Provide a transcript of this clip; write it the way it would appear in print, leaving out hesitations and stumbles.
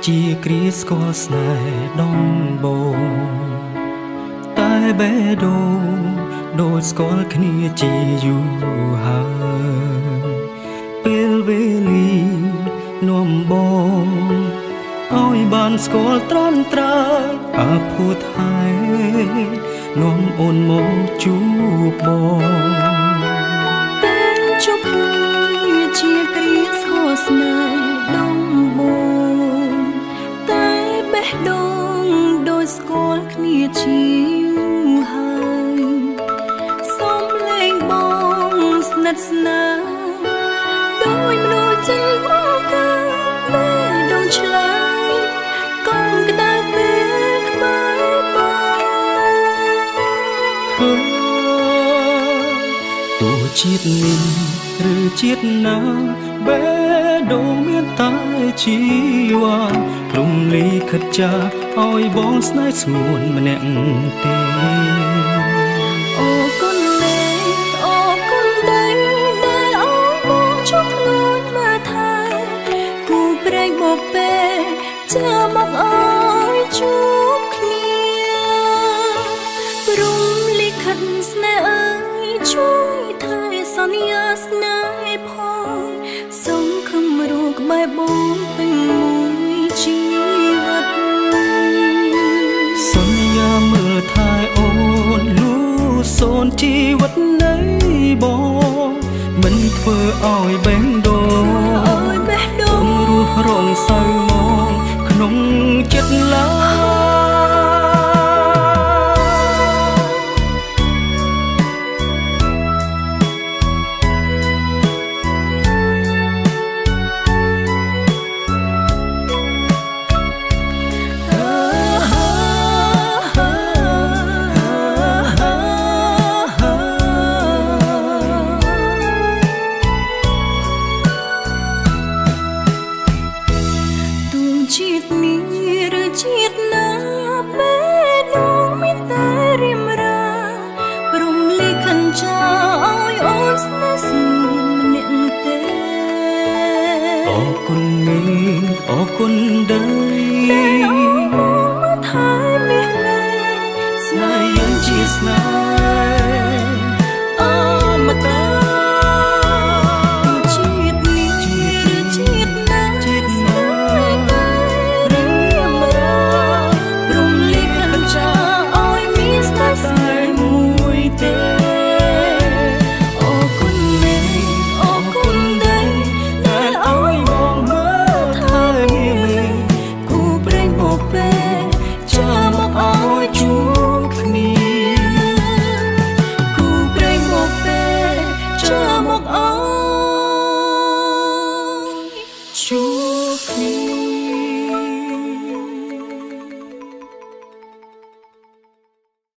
ជាគ្រាស្គាល់ស្នេហ៍ដំបូងតែបេះដូងដូចស្គាល់គ្នាជាយូរហើយពេលវេលានាំបងឲ្យបានស្គាល់ត្រង់ត្រើយអាភូតហើយនាំអូនមកជួបបងពេលជួបគ្នាជាគ្រាស្គាល់ស្នេហ៍ដំបូងតែបេះដូងដូចស្គាល់គ្នាជាយូរហើយសំឡេងបងស្និទ្ធស្នាលដោយមនុស្សចេញមកកាបេះដូងឆ្លើយកូនក្តៅពេលក្បែរបងទោះជាតិនេះឬជាតិណាបេះដូងមានតែជីវ៉ាព្រំលីខិតចាឲ្យបងស្នេហ៍ស្ងួនម្នាក់ទេអូគុណលេអូគុណដីដែលអោយបងជួបខ្លួនមកថែគូព្រេងបបេចាំមកអើយជួបគ្នាព្រំលិខិតស្នេហ៍អើយជួយថែសន្យាស្នេហ៍ផងសូមខំរកក្បែរបងពេញមួយជីវិតសន្យាមើលថែអូនលូសូនជីវិតនៃបងមិនធ្វើឲ្យបេះដូងរស់រងសៅមកក្នុងចិត្តឡើជាតិនេះឬជាតិណាបេះដូងមានតែរៀមរាព្រំលិខិតចាឲ្យអូនស្នេហ៍ស្ងួនម្នាក់ទេអរគុណមេអរគុណដីដែលអូនមកថែមាសមេស្នេហ៍យើងជាស្នេហ៍